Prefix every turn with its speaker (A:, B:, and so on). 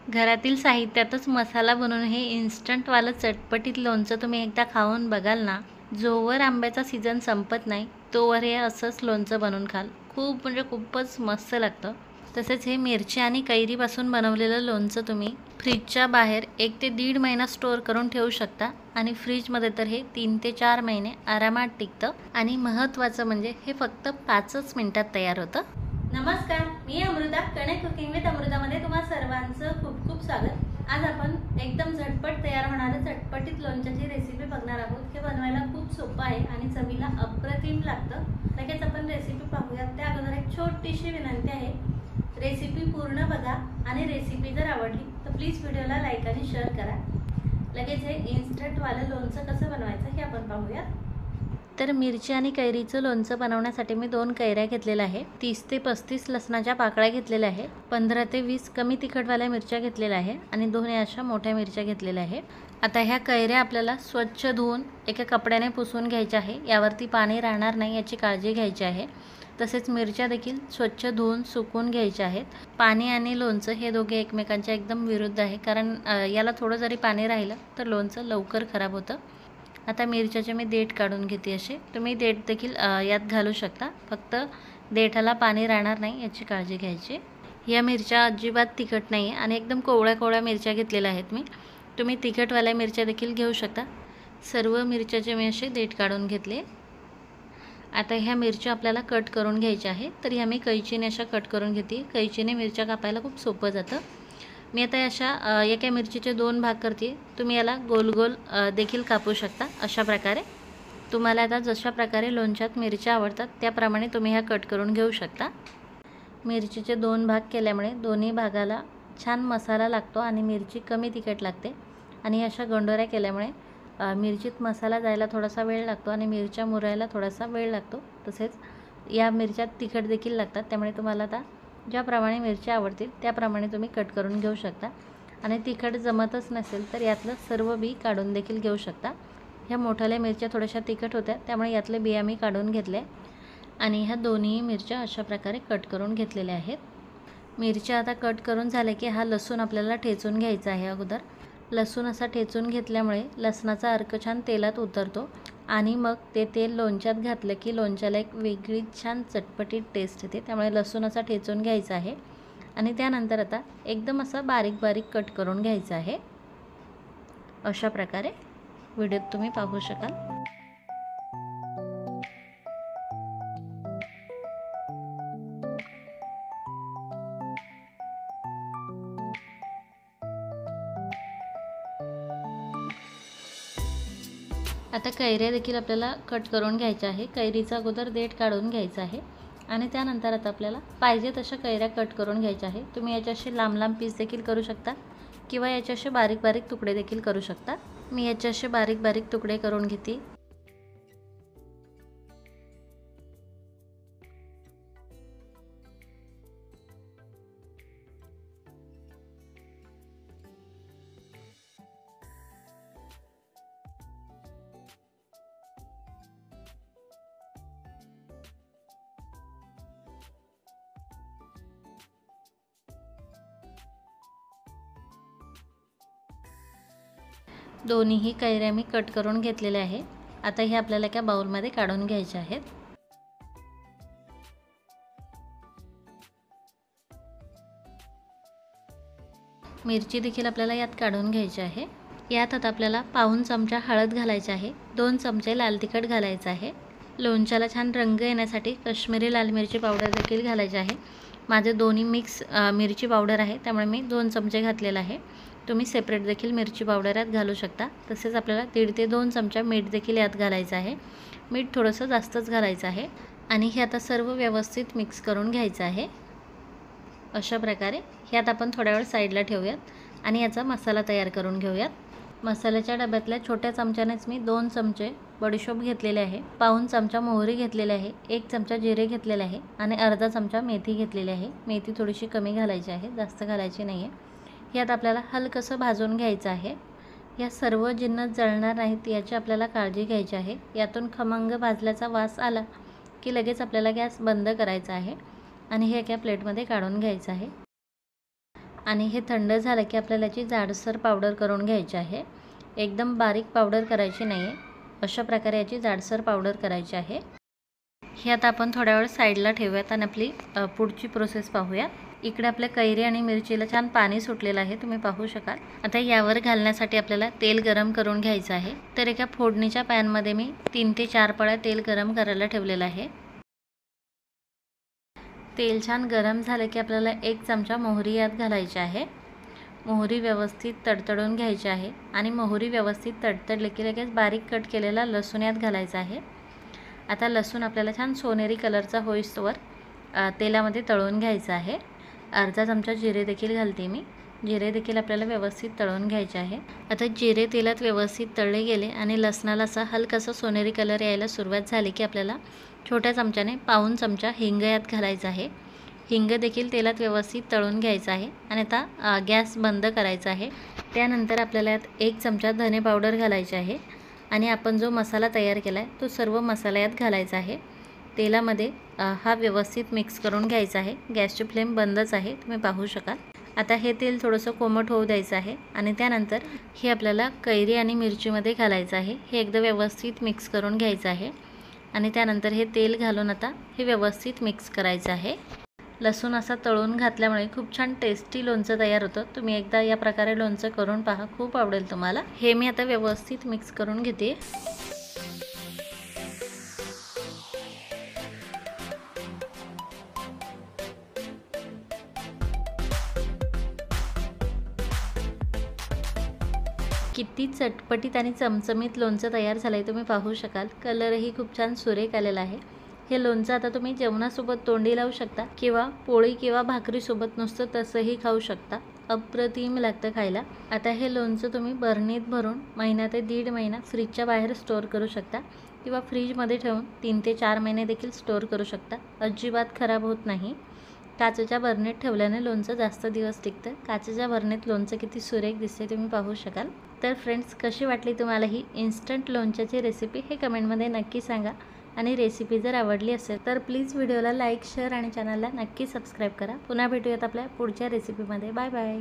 A: घरातील साहित्यातच मसाला बनवून हे इन्स्टंटवालं चटपटीत लोणचं तुम्ही एकदा खाऊन बघाल ना, जोवर आंब्याचा सीझन संपत नाही तोवर हे असंच लोणचं बनवून खाल. खूप म्हणजे खूपच मस्त लागतं. तसेच हे मिरची आणि कैरीपासून बनवलेलं लोणचं तुम्ही फ्रीजच्या बाहेर 1 ते 1.5 महिना स्टोअर करून ठेवू शकता आणि फ्रीजमध्ये तर हे 3 ते 4 महिने आरामात टिकतं. आणि महत्त्वाचं म्हणजे हे फक्त 5च मिनिटात तयार होतं. नमस्कार, मी अमृता. कनेक्ट कुकिंग विथ अमृतामध्ये तुम्हा सर्वांचं खूप खूप स्वागत. आज आपण एकदम झटपट तयार होणारं चटपटीत लोणच्याची रेसिपी बघणार आहोत. हे बनवायला खूप सोपं आहे आणि चवीला अप्रतिम लागतं. लगेच आपण रेसिपी पाहूयात. त्या अगोदर एक छोटीशी विनंती आहे, रेसिपी पूर्ण बघा आणि रेसिपी जर आवडली तर प्लीज व्हिडिओला लाईक आणि शेअर करा. लगेच हे इन्स्टंटवालं लोणचं कसं बनवायचं हे आपण पाहूयात. तर मिरची आणि कैरीचं लोणचं बनवण्यासाठी मी 2 कैऱ्या घेतलेल्या आहे, 30 ते 35 लसणाच्या पाकळ्या घेतलेल्या आहे, 15 ते 20 कमी तिखटवाल्या मिरच्या घेतलेल्या आहे आणि 2 अशा मोठ्या मिरच्या घेतलेल्या आहे. आता ह्या कैऱ्या आपल्याला स्वच्छ धुवून एका कपड्याने पुसून घ्यायच्या आहे. यावरती पाणी राहणार नाही याची काळजी घ्यायची आहे. तसेच मिरच्या देखील स्वच्छ धुवून सुकून घ्यायच्या आहेत. पाणी आणि लोणचं हे दोघे एकमेकांच्या एकदम विरुद्ध आहे, कारण याला थोडं जरी पाणी राहिलं तर लोणचं लवकर खराब होतं. आता मिरच्याचे मी देठ काढून घेते. असे तुम्ही देठ देखील यात घालू शकता, फक्त देठाला पाणी राहणार नाही याची काळजी घ्यायची. या मिरच्या अजिबात तिखट नाही आहे आणि एकदम कोवळ्या कोवळ्या मिरच्या घेतलेल्या आहेत मी. तुम्ही तिखटवाल्या मिरच्या देखील घेऊ शकता. सर्व मिरच्याचे मी असे देठ काढून घेतले. आता ह्या मिरच्या आपल्याला कट करून घ्यायच्या आहे, तर ह्या मी कैचीने अशा कट करून घेते. कैचीने मिरच्या कापायला खूप सोपं जातं. मी आता अशा एका मिरचीचे 2 भाग करते. तुम्ही याला गोल गोल देखील कापू शकता. अशा प्रकारे तुम्हाला आता जशा प्रकारे लोणच्यात मिरच्या आवडतात त्याप्रमाणे तुम्ही ह्या कट करून घेऊ शकता. मिरचीचे 2 भाग केल्यामुळे दोन्ही भागाला छान मसाला लागतो आणि मिरची कमी तिखट लागते. आणि अशा गंडोऱ्या केल्यामुळे मिरचीत मसाला जायला थोडासा वेळ लागतो आणि मिरच्या मुरायला थोडासा वेळ लागतो. तसेच या मिरच्यात तिखट देखील लागतात, त्यामुळे तुम्हाला आता ज्याप्रमाणे मिरच्या आवडतील त्याप्रमाणे तुम्ही कट करून घेऊ शकता. आणि तिखट जमतच नसेल तर यातलं सर्व बी काढून देखील घेऊ शकता. ह्या मोठ्याल्या मिरच्या थोड्याशा तिखट होत्या, त्यामुळे यातले बिया मी काढून घेतले आणि ह्या दोन्ही मिरच्या अशा प्रकारे कट करून घेतलेल्या आहेत. मिरच्या आता कट करून झाले की हा लसूण आपल्याला ठेचून घ्यायचा आहे. अगोदर लसूण असा ठेचून घेतल्यामुळे लसणाचा अर्क छान तेलात उतरतो आणि मग ते तेल लोणच्यात घातलं की लोणच्याला एक वेगळी छान चटपटीत टेस्ट येते. त्यामुळे लसूण असा ठेचून घ्यायचा आहे आणि त्यानंतर आता एकदम असा बारीक बारीक कट करून घ्यायचा आहे. अशा प्रकारे व्हिडिओत तुम्ही पाहू शकाल. आता कैऱ्या देखील आपल्याला कट करून घ्यायच्या आहे. कैरीचा अगोदर देठ काढून घ्यायचा आहे आणि त्यानंतर आता आपल्याला पाहिजे तशा कैऱ्या कट करून घ्यायच्या आहे. तुम्ही याच्याशी लांब लांब पीस देखील करू शकता किंवा याच्याशी बारीक बारीक तुकडे देखील करू शकता. मी याच्याशी बारीक बारीक तुकडे करून घेते. दोन्हीही कैऱ्या मी कट करून घेतलेल्या आहे. आता हे आपल्याला एका बाउलमध्ये काढून घ्यायचे आहेत. मिरची देखील आपल्याला यात काढून घ्यायची आहे. यात आता आपल्याला पाऊण चमचा हळद घालायची आहे, 2 चमचे लाल तिखट घालायचं आहे. लोणच्याला छान रंग येण्यासाठी काश्मीरी लाल मिरची पावडर देखील घालायची आहे. माझे दोन्ही मिक्स मिरची पावडर आहे, त्यामुळे मी 2 चमचे घातलेला आहे. तुम्ही सेपरेट देखील मिरची पावडर यात घालू शकता. तसेच आपल्याला 1.5 ते 2 चमचा मीठ देखील यात घालायचं आहे. मीठ थोडंसं जास्तच घालायचं आहे आणि हे आता सर्व व्यवस्थित मिक्स करून घ्यायचं आहे. अशा प्रकारे ह्यात आपण थोड्या वेळ साईडला ठेवूयात आणि याचा मसाला तयार करून घेऊयात. मसाल्याच्या डब्यातल्या छोट्या चमच्यानेच मी 2 चमचे बडीशोप घेतलेले आहे, पाऊण चमचा मोहरी घेतलेली आहे, 1 चमचा जिरे घेतलेले आहे आणि अर्धा चमचा मेथी घेतलेली आहे. मेथी थोडीशी कमी घालायची आहे, जास्त घालायची नाही आहे. यात आपल्याला हलकंसं भाजून घ्यायचं आहे. या सर्व जिन्नस जळणार नाहीत याची आपल्याला काळजी घ्यायची आहे. यातून खमंग भाजल्याचा वास आला की लगेच आपल्याला गॅस बंद करायचा आहे आणि हे एका प्लेटमध्ये काढून घ्यायचं आहे. आणि हे थंड झालं की आपल्याला याची जाडसर पावडर करून घ्यायची आहे. एकदम बारीक पावडर करायची नाही आहे, अशा प्रकारे याची जाडसर पावडर करायची आहे. हे आता आपण थोड्या वेळ साईडला ठेवूयात आणि आपली पुढची प्रोसेस पाहूया. इकडे आपल्या कैरी आणि मिरचीला छान पाणी सुटलेलं आहे, तुम्ही पाहू शकाल. आता यावर घालण्यासाठी आपल्याला तेल गरम करून घ्यायचं आहे. तर एका फोडणीच्या पॅनमध्ये मी 3 ते 4 पळ्या तेल गरम करायला ठेवलेलं आहे. तेल छान गरम झालं की आपल्याला 1 चमचा मोहरी यात घालायची आहे. मोहरी व्यवस्थित तडतडून घ्यायची आहे आणि मोहरी व्यवस्थित तडतडली की लगेच बारीक कट केलेला लसूण यात घालायचा आहे. आता लसूण आपल्याला छान सोनेरी कलरचा होईस्तोवर तेलामध्ये तळून घ्यायचं आहे. अर्धा चमचा जिरे देखील घालते मी. जिरे देखील आपल्याला व्यवस्थित तळून घ्यायचे आहे. आता जिरे तेलात व्यवस्थित तळले गेले आणि लसणाला असा हलकासा सोनेरी कलर यायला सुरुवात झाली की आपल्याला छोट्या चमच्याने पाऊण चमचा हिंग यात घालायचा आहे. हिंग देखील तेलात व्यवस्थित तळून घ्यायचं आहे आणि आता गॅस बंद करायचा आहे. त्यानंतर आपल्याला यात 1 चमचा धने पावडर घालायची आहे आणि आपण जो मसाला तयार केला आहे तो सर्व मसाला यात घालायचा आहे. तेलामध्ये हा व्यवस्थित मिक्स करून घ्यायचा आहे. गॅसची फ्लेम बंदच आहे, तुम्ही पाहू शकाल. आता हे तेल थोडंसं कोमट होऊ द्यायचं आहे आणि त्यानंतर हे आपल्याला कैरी आणि मिरचीमध्ये घालायचं आहे. हे एकदा व्यवस्थित मिक्स करून घ्यायचं आहे आणि त्यानंतर हे तेल घालून आता हे व्यवस्थित मिक्स करायचं आहे. लसूण असा तळून घातल्यामुळे खूप छान टेस्टी लोणचं तयार होतं. तुम्ही एकदा या प्रकारे लोणचं करून पहा, खूप आवडेल तुम्हाला. हे मी आता व्यवस्थित मिक्स करून घेते. किती चटपटीत आणि चमचमीत लोणचं तयार झालं आहे, तुम्ही पाहू शकाल. कलरही खूप छान सुरेख आलेला आहे. हे लोणचं आता तुम्ही जेवणासोबत तोंडी लावू शकता किंवा पोळी किंवा भाकरीसोबत नुसतं तसंही खाऊ शकता. अप्रतिम लागतं खायला. आता हे लोणचं तुम्ही बरणीत भरून महिना ते 1.5 महिना फ्रीजच्या बाहेर स्टोअर करू शकता किंवा फ्रीजमध्ये ठेवून 3 ते 4 महिने देखील स्टोअर करू शकता. अजिबात खराब होत नाही. काचेच्या बरणीत ठेवल्याने लोणचं जास्त दिवस टिकतं. काचेच्या बरणीत लोणचं किती सुरेख दिसते, तुम्ही पाहू शकाल. तर फ्रेंड्स, कशी वाटली तुम्हाला ही इन्स्टंट लोणच्याची रेसिपी हे कमेंटमध्ये नक्की सांगा. आणि रेसिपी जर आवडली असेल तर प्लीज व्हिडिओला लाईक, शेअर आणि चॅनलला नक्की सबस्क्राईब करा. पुन्हा भेटूयात आपल्या पुढच्या रेसिपीमध्ये. Bye bye.